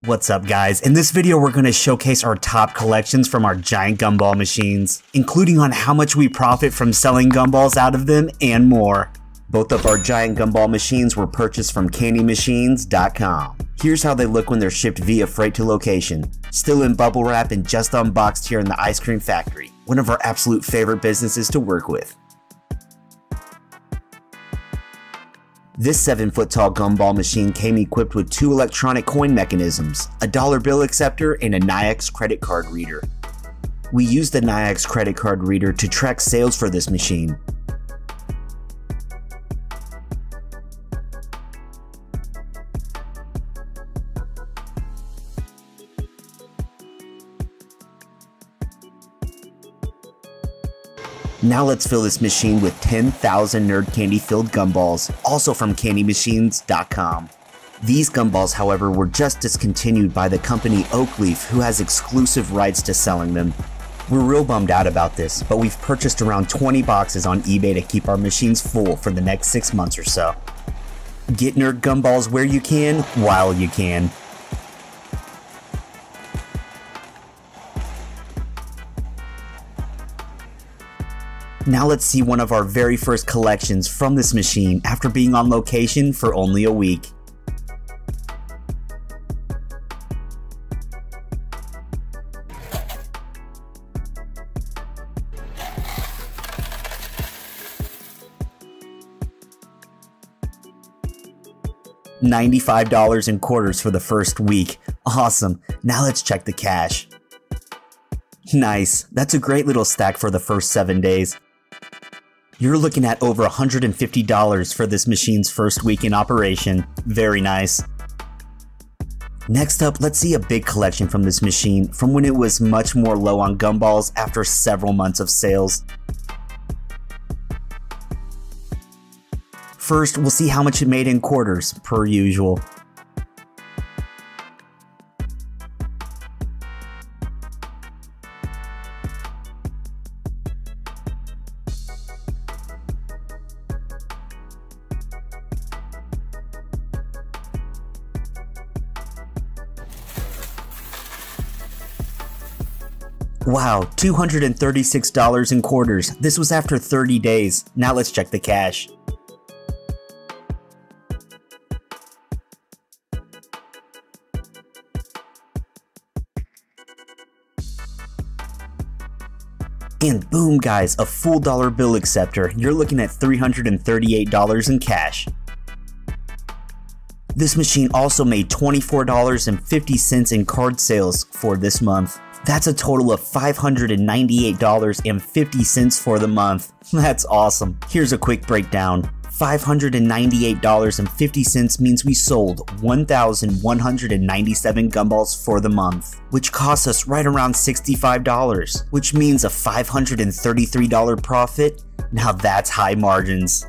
What's up guys? In this video we're going to showcase our top collections from our giant gumball machines, including on how much we profit from selling gumballs out of them and more. Both of our giant gumball machines were purchased from candymachines.com. Here's how they look when they're shipped via freight to location. Still in bubble wrap and just unboxed here in the ice cream factory, one of our absolute favorite businesses to work with. This 7-foot tall gumball machine came equipped with 2 electronic coin mechanisms, a dollar bill acceptor and a Nayax credit card reader. We used the Nayax credit card reader to track sales for this machine. Now let's fill this machine with 10,000 nerd candy filled gumballs, also from candymachines.com. These gumballs, however, were just discontinued by the company Oakleaf, who has exclusive rights to selling them. We're real bummed out about this, but we've purchased around 20 boxes on eBay to keep our machines full for the next 6 months or so. Get nerd gumballs where you can, while you can. Now let's see one of our very first collections from this machine after being on location for only a week. $95 in quarters for the first week. Awesome. Now let's check the cash. Nice. That's a great little stack for the first 7 days. You're looking at over $150 for this machine's first week in operation. Very nice. Next up, let's see a big collection from this machine from when it was much more low on gumballs after several months of sales. First, we'll see how much it made in quarters, per usual. Wow, $236 in quarters. This was after 30 days. Now let's check the cash. And boom guys, a full dollar bill acceptor. You're looking at $338 in cash. This machine also made $24.50 in card sales for this month. That's a total of $598.50 for the month. That's awesome. Here's a quick breakdown. $598.50 means we sold 1,197 gumballs for the month, which cost us right around $65, which means a $533 profit. Now that's high margins.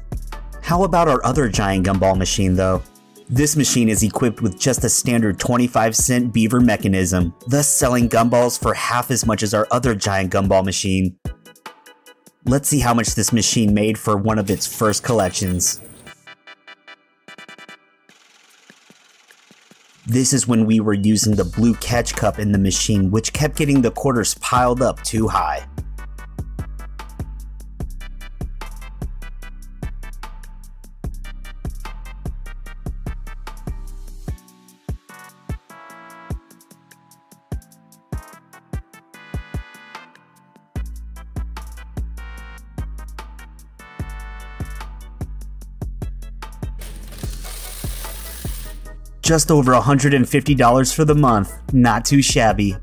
How about our other giant gumball machine though? This machine is equipped with just a standard 25-cent beaver mechanism, thus selling gumballs for half as much as our other giant gumball machine. Let's see how much this machine made for one of its first collections. This is when we were using the blue catch cup in the machine, which kept getting the quarters piled up too high. Just over $150 for the month, not too shabby.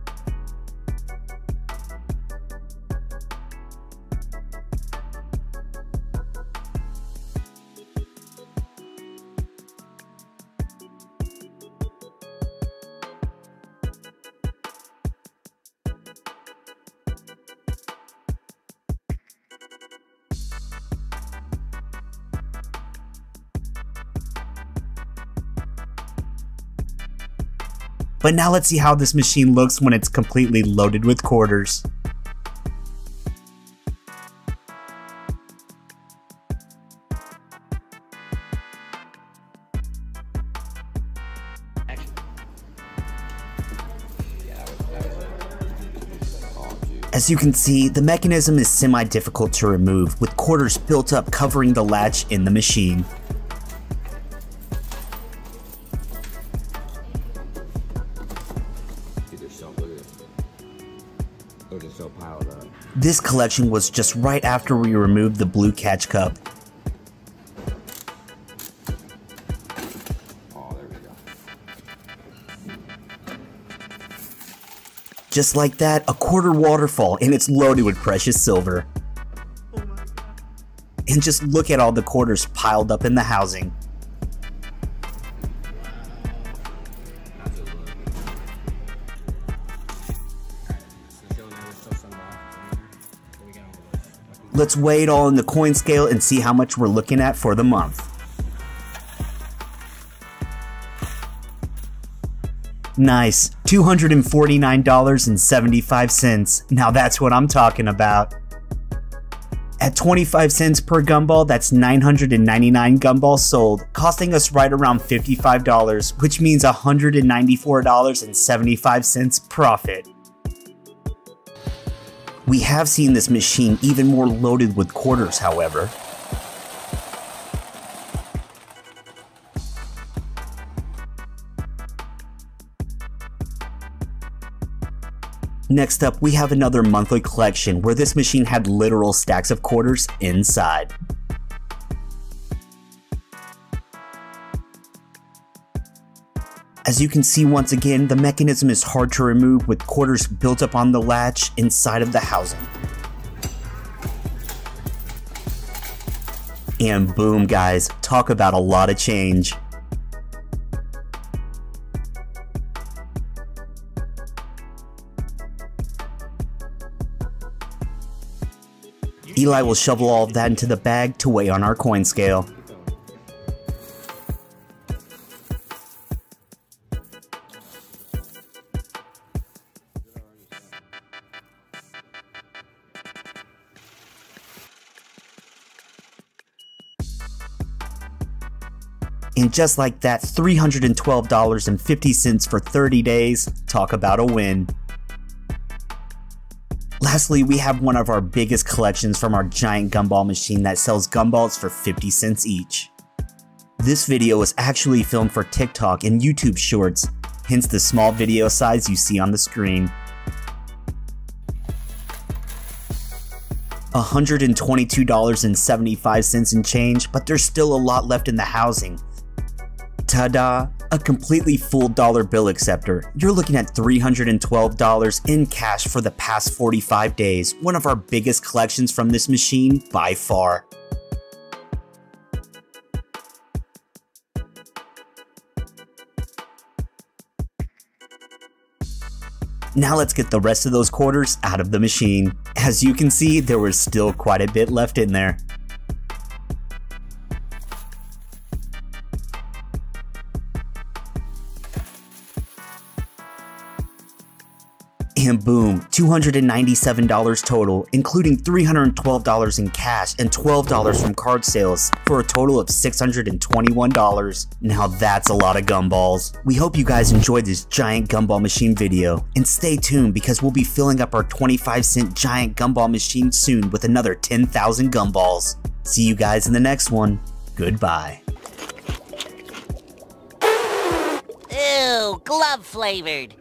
But now let's see how this machine looks when it's completely loaded with quarters. As you can see, the mechanism is semi-difficult to remove, with quarters built up covering the latch in the machine. This collection was just right after we removed the blue catch cup. Just like that, a quarter waterfall, and it's loaded with precious silver. And just look at all the quarters piled up in the housing. Let's weigh it all in the coin scale and see how much we're looking at for the month. Nice, $249.75. Now that's what I'm talking about. At 25 cents per gumball, that's 999 gumballs sold, costing us right around $55, which means $194.75 profit. We have seen this machine even more loaded with quarters, however. Next up, we have another monthly collection where this machine had literal stacks of quarters inside. As you can see, once again, the mechanism is hard to remove with quarters built up on the latch inside of the housing. And boom, guys, talk about a lot of change. Eli will shovel all of that into the bag to weigh on our coin scale. And just like that, $312.50 for 30 days. Talk about a win. Lastly, we have one of our biggest collections from our giant gumball machine that sells gumballs for 50 cents each. This video was actually filmed for TikTok and YouTube Shorts, hence the small video size you see on the screen. $122.75 and change, but there's still a lot left in the housing. Ta-da! A completely full dollar bill acceptor. You're looking at $312 in cash for the past 45 days, one of our biggest collections from this machine by far. Now let's get the rest of those quarters out of the machine. As you can see, there was still quite a bit left in there. And boom, $297 total, including $312 in cash and $12 from card sales, for a total of $621. Now that's a lot of gumballs. We hope you guys enjoyed this giant gumball machine video, and stay tuned because we'll be filling up our 25-cent giant gumball machine soon with another 10,000 gumballs. See you guys in the next one. Goodbye. Ew, glove flavored.